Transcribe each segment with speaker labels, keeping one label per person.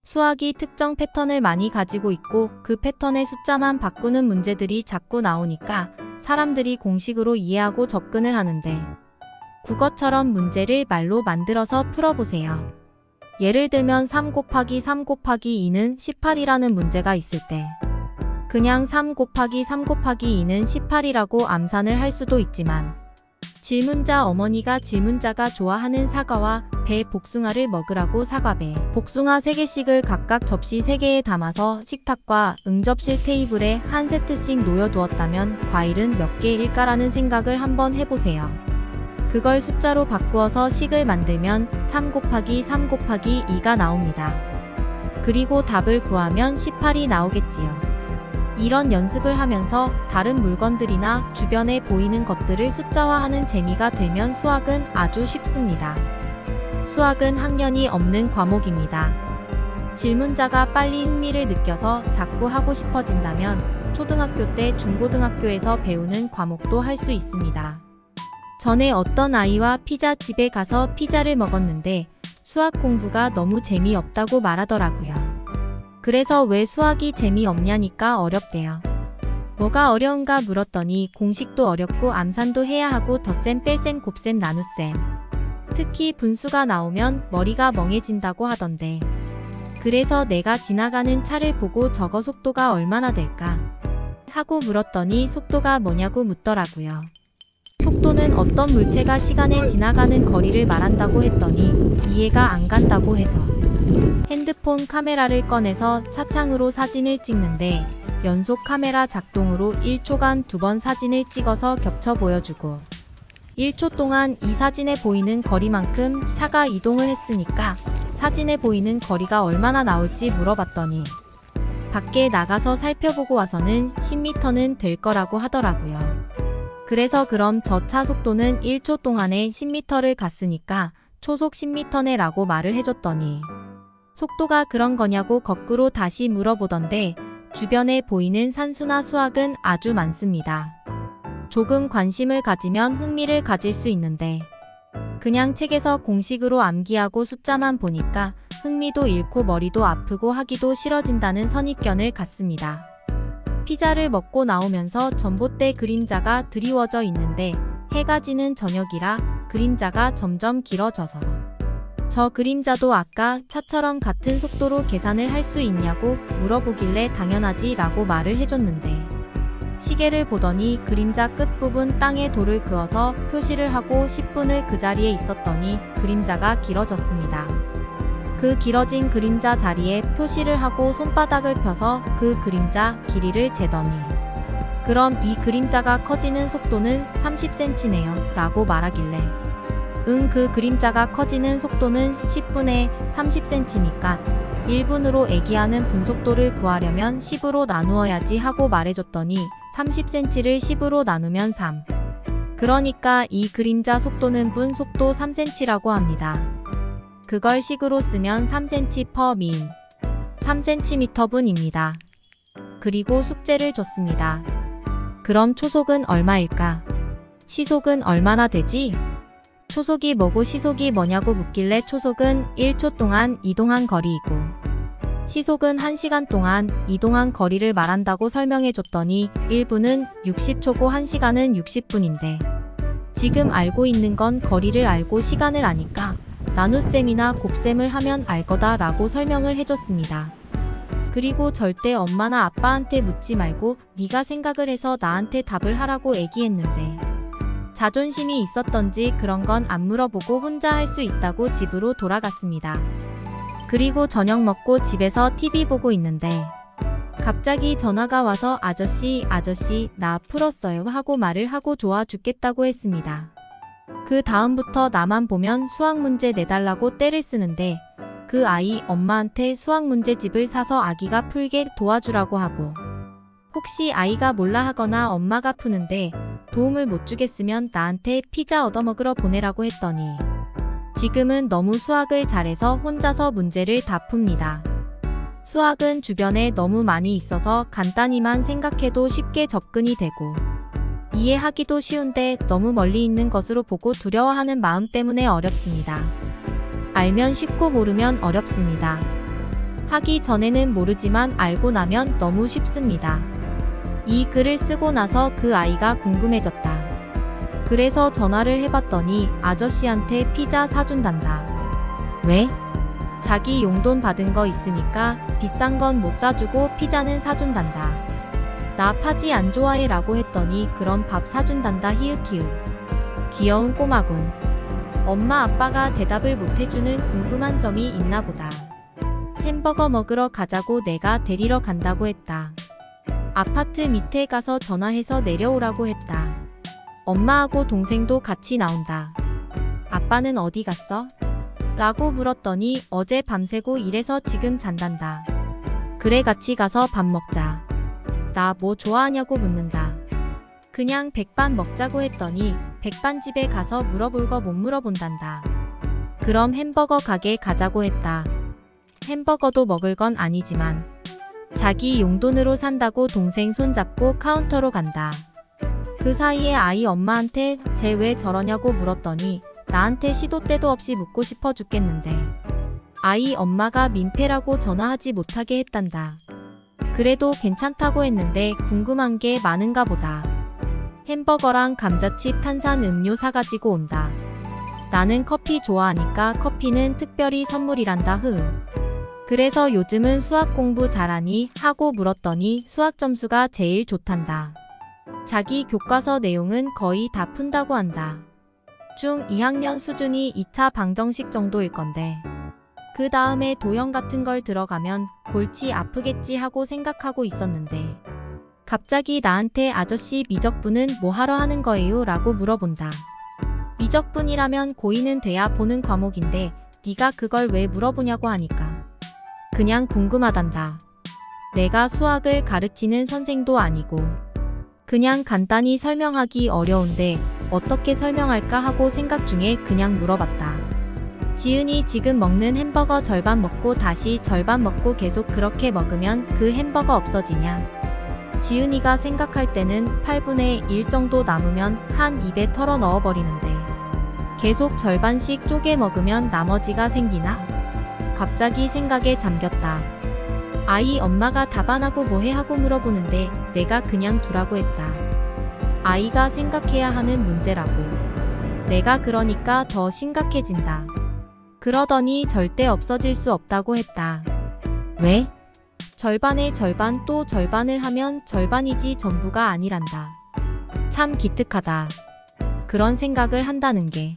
Speaker 1: 수학이 특정 패턴을 많이 가지고 있고 그 패턴의 숫자만 바꾸는 문제들이 자꾸 나오니까 사람들이 공식으로 이해하고 접근을 하는데, 국어처럼 문제를 말로 만들어서 풀어보세요. 예를 들면 3 곱하기 3 곱하기 2는 18이라는 문제가 있을 때 그냥 3 곱하기 3 곱하기 2는 18이라고 암산을 할 수도 있지만, 질문자 어머니가 질문자가 좋아하는 사과와 배 복숭아를 먹으라고 사과배, 복숭아 3개씩을 각각 접시 3개에 담아서 식탁과 응접실 테이블에 한 세트씩 놓여두었다면 과일은 몇 개일까라는 생각을 한번 해보세요. 그걸 숫자로 바꾸어서 식을 만들면 3 곱하기 3 곱하기 2가 나옵니다. 그리고 답을 구하면 18이 나오겠지요. 이런 연습을 하면서 다른 물건들이나 주변에 보이는 것들을 숫자화하는 재미가 들면 수학은 아주 쉽습니다. 수학은 학년이 없는 과목입니다. 질문자가 빨리 흥미를 느껴서 자꾸 하고 싶어진다면 초등학교 때 중고등학교에서 배우는 과목도 할 수 있습니다. 전에 어떤 아이와 피자 집에 가서 피자를 먹었는데 수학 공부가 너무 재미없다고 말하더라고요. 그래서 왜 수학이 재미없냐니까 어렵대요. 뭐가 어려운가 물었더니 공식도 어렵고 암산도 해야 하고 덧셈, 뺄셈, 곱셈, 나눗셈. 특히 분수가 나오면 머리가 멍해진다고 하던데. 그래서 내가 지나가는 차를 보고 저거 속도가 얼마나 될까? 하고 물었더니 속도가 뭐냐고 묻더라고요. 속도는 어떤 물체가 시간에 지나가는 거리를 말한다고 했더니 이해가 안 간다고 해서 핸드폰 카메라를 꺼내서 차창으로 사진을 찍는데 연속 카메라 작동으로 1초간 2번 사진을 찍어서 겹쳐 보여주고 1초 동안 이 사진에 보이는 거리만큼 차가 이동을 했으니까 사진에 보이는 거리가 얼마나 나올지 물어봤더니 밖에 나가서 살펴보고 와서는 10m는 될 거라고 하더라고요. 그래서 그럼 저 차 속도는 1초 동안에 10m를 갔으니까 초속 10m네 라고 말을 해줬더니 속도가 그런 거냐고 거꾸로 다시 물어보던데 주변에 보이는 산수나 수학은 아주 많습니다. 조금 관심을 가지면 흥미를 가질 수 있는데 그냥 책에서 공식으로 암기하고 숫자만 보니까 흥미도 잃고 머리도 아프고 하기도 싫어진다는 선입견을 갖습니다. 피자를 먹고 나오면서 전봇대 그림자가 드리워져 있는데 해가 지는 저녁이라 그림자가 점점 길어져서 저 그림자도 아까 차처럼 같은 속도로 계산을 할 수 있냐고 물어보길래 당연하지 라고 말을 해줬는데 시계를 보더니 그림자 끝부분 땅에 돌을 그어서 표시를 하고 10분을 그 자리에 있었더니 그림자가 길어졌습니다. 그 길어진 그림자 자리에 표시를 하고 손바닥을 펴서 그 그림자 길이를 재더니 그럼 이 그림자가 커지는 속도는 30cm네요 라고 말하길래 그 그림자가 커지는 속도는 10분의 30cm니까 1분으로 애기하는 분속도를 구하려면 10으로 나누어야지 하고 말해줬더니 30cm를 10으로 나누면 3. 그러니까 이 그림자 속도는 분 속도 3cm라고 합니다. 그걸 식으로 쓰면 3cm/min 3cm분입니다. 그리고 숙제를 줬습니다. 그럼 초속은 얼마일까? 시속은 얼마나 되지? 초속이 뭐고 시속이 뭐냐고 묻길래 초속은 1초 동안 이동한 거리이고 시속은 1시간 동안 이동한 거리를 말한다고 설명해줬더니 1분은 60초고 1시간은 60분인데 지금 알고 있는 건 거리를 알고 시간을 아니까 나눗셈이나 곱셈을 하면 알 거다 라고 설명을 해줬습니다. 그리고 절대 엄마나 아빠한테 묻지 말고 네가 생각을 해서 나한테 답을 하라고 얘기했는데 자존심이 있었던지 그런 건 안 물어보고 혼자 할 수 있다고 집으로 돌아갔습니다. 그리고 저녁 먹고 집에서 TV 보고 있는데 갑자기 전화가 와서 아저씨 나 풀었어요 하고 말을 하고 좋아 죽겠다고 했습니다. 그 다음부터 나만 보면 수학 문제 내달라고 떼를 쓰는데 그 아이 엄마한테 수학 문제집을 사서 아기가 풀게 도와주라고 하고 혹시 아이가 몰라 하거나 엄마가 푸는데 도움을 못 주겠으면 나한테 피자 얻어먹으러 보내라고 했더니 지금은 너무 수학을 잘해서 혼자서 문제를 다 풉니다. 수학은 주변에 너무 많이 있어서 간단히만 생각해도 쉽게 접근이 되고 이해하기도 쉬운데 너무 멀리 있는 것으로 보고 두려워하는 마음 때문에 어렵습니다. 알면 쉽고 모르면 어렵습니다. 하기 전에는 모르지만 알고 나면 너무 쉽습니다. 이 글을 쓰고 나서 그 아이가 궁금해졌다. 그래서 전화를 해봤더니 아저씨한테 피자 사준단다. 왜? 자기 용돈 받은 거 있으니까 비싼 건 못 사주고 피자는 사준단다. 나 파지 안 좋아해 라고 했더니 그럼 밥 사준단다. 히읗히읗. 귀여운 꼬마군. 엄마 아빠가 대답을 못해주는 궁금한 점이 있나 보다. 햄버거 먹으러 가자고 내가 데리러 간다고 했다. 아파트 밑에 가서 전화해서 내려오라고 했다. 엄마하고 동생도 같이 나온다. 아빠는 어디 갔어? 라고 물었더니 어제 밤새고 일해서 지금 잔단다. 그래 같이 가서 밥 먹자. 나 뭐 좋아하냐고 묻는다. 그냥 백반 먹자고 했더니 백반집에 가서 물어볼 거 못 물어본단다. 그럼 햄버거 가게 가자고 했다. 햄버거도 먹을 건 아니지만 자기 용돈으로 산다고 동생 손잡고 카운터로 간다. 그 사이에 아이 엄마한테 쟤 왜 저러냐고 물었더니 나한테 시도 때도 없이 묻고 싶어 죽겠는데 아이 엄마가 민폐라고 전화하지 못하게 했단다. 그래도 괜찮다고 했는데 궁금한 게 많은가 보다. 햄버거랑 감자칩 탄산 음료 사가지고 온다. 나는 커피 좋아하니까 커피는 특별히 선물이란다. 그래서 요즘은 수학 공부 잘하니 하고 물었더니 수학 점수가 제일 좋단다. 자기 교과서 내용은 거의 다 푼다고 한다. 중 2학년 수준이 2차 방정식 정도일 건데 그 다음에 도형 같은 걸 들어가면 골치 아프겠지 하고 생각하고 있었는데 갑자기 나한테 아저씨 미적분은 뭐 하러 하는 거예요? 라고 물어본다. 미적분이라면 고2는 돼야 보는 과목인데 네가 그걸 왜 물어보냐고 하니까 그냥 궁금하단다. 내가 수학을 가르치는 선생도 아니고 그냥 간단히 설명하기 어려운데 어떻게 설명할까 하고 생각 중에 그냥 물어봤다. 지은이 지금 먹는 햄버거 절반 먹고 다시 절반 먹고 계속 그렇게 먹으면 그 햄버거 없어지냐? 지은이가 생각할 때는 8분의 1 정도 남으면 한 입에 털어 넣어버리는데 계속 절반씩 쪼개 먹으면 나머지가 생기나? 갑자기 생각에 잠겼다. 아이 엄마가 답 안 하고 뭐해 하고 물어보는데 내가 그냥 두라고 했다. 아이가 생각해야 하는 문제라고. 내가 그러니까 더 심각해진다. 그러더니 절대 없어질 수 없다고 했다. 왜? 절반의 절반 또 절반을 하면 절반이지 전부가 아니란다. 참 기특하다. 그런 생각을 한다는 게.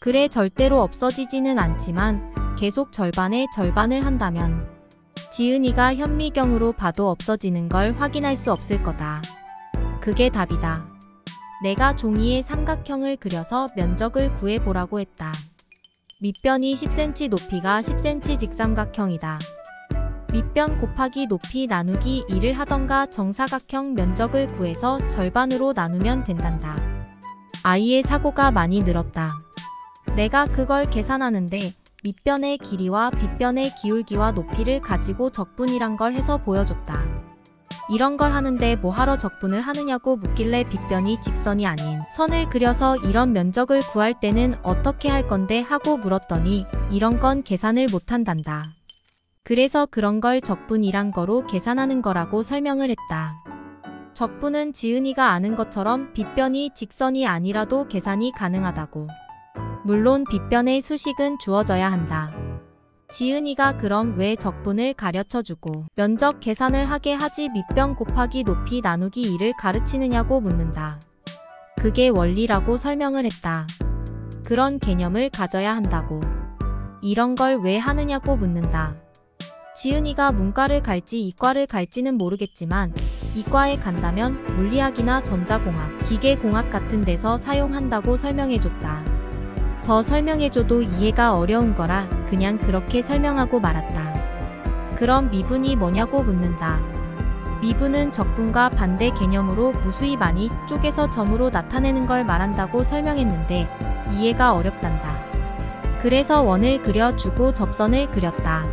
Speaker 1: 그래 절대로 없어지지는 않지만 계속 절반의 절반을 한다면 지은이가 현미경으로 봐도 없어지는 걸 확인할 수 없을 거다. 그게 답이다. 내가 종이에 삼각형을 그려서 면적을 구해보라고 했다. 밑변이 10cm 높이가 10cm 직삼각형이다. 밑변 곱하기 높이 나누기 2를 하던가 정사각형 면적을 구해서 절반으로 나누면 된단다. 아이의 사고가 많이 늘었다. 내가 그걸 계산하는데 밑변의 길이와 빗변의 기울기와 높이를 가지고 적분이란 걸 해서 보여줬다. 이런 걸 하는데 뭐하러 적분을 하느냐고 묻길래 빗변이 직선이 아닌 선을 그려서 이런 면적을 구할 때는 어떻게 할 건데 하고 물었더니 이런 건 계산을 못한단다. 그래서 그런 걸 적분이란 거로 계산하는 거라고 설명을 했다. 적분은 지은이가 아는 것처럼 빗변이 직선이 아니라도 계산이 가능하다고. 물론 빗변의 수식은 주어져야 한다. 지은이가 그럼 왜 적분을 가르쳐주고 면적 계산을 하게 하지 밑변 곱하기 높이 나누기 2를 가르치느냐고 묻는다. 그게 원리라고 설명을 했다. 그런 개념을 가져야 한다고. 이런 걸 왜 하느냐고 묻는다. 지은이가 문과를 갈지 이과를 갈지는 모르겠지만 이과에 간다면 물리학이나 전자공학, 기계공학 같은 데서 사용한다고 설명해줬다. 더 설명해줘도 이해가 어려운 거라 그냥 그렇게 설명하고 말았다. 그럼 미분이 뭐냐고 묻는다. 미분은 적분과 반대 개념으로 무수히 많이 쪼개서 점으로 나타내는 걸 말한다고 설명했는데 이해가 어렵단다. 그래서 원을 그려주고 접선을 그렸다.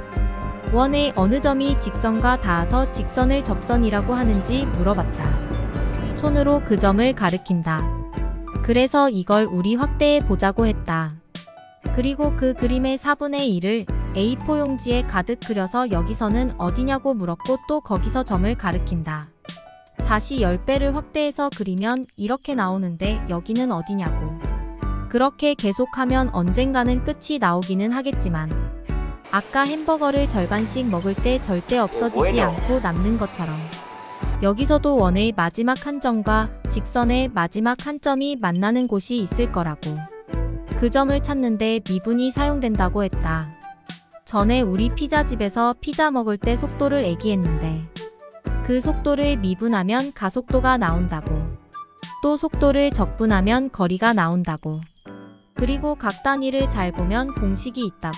Speaker 1: 원의 어느 점이 직선과 닿아서 직선을 접선이라고 하는지 물어봤다. 손으로 그 점을 가리킨다. 그래서 이걸 우리 확대해 보자고 했다. 그리고 그 그림의 4분의 1을 A4 용지에 가득 그려서 여기서는 어디냐고 물었고 또 거기서 점을 가리킨다. 다시 10배를 확대해서 그리면 이렇게 나오는데 여기는 어디냐고. 그렇게 계속하면 언젠가는 끝이 나오기는 하겠지만 아까 햄버거를 절반씩 먹을 때 절대 없어지지 않고 남는 것처럼 여기서도 원의 마지막 한 점과 직선의 마지막 한 점이 만나는 곳이 있을 거라고. 그 점을 찾는데 미분이 사용된다고 했다. 전에 우리 피자집에서 피자 먹을 때 속도를 얘기했는데 그 속도를 미분하면 가속도가 나온다고. 또 속도를 적분하면 거리가 나온다고. 그리고 각 단위를 잘 보면 공식이 있다고.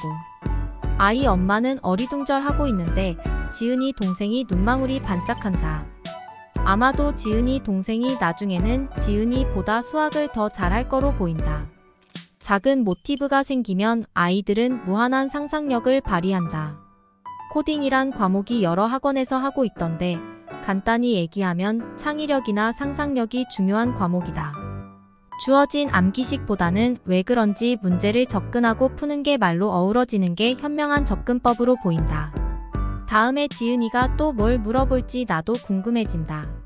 Speaker 1: 아이 엄마는 어리둥절하고 있는데 지은이 동생이 눈망울이 반짝한다. 아마도 지은이 동생이 나중에는 지은이보다 수학을 더 잘할 거로 보인다. 작은 모티브가 생기면 아이들은 무한한 상상력을 발휘한다. 코딩이란 과목이 여러 학원에서 하고 있던데 간단히 얘기하면 창의력이나 상상력이 중요한 과목이다. 주어진 암기식보다는 왜 그런지 문제를 접근하고 푸는 게 말로 어우러지는 게 현명한 접근법으로 보인다. 다음에 지은이가 또 뭘 물어볼지 나도 궁금해진다.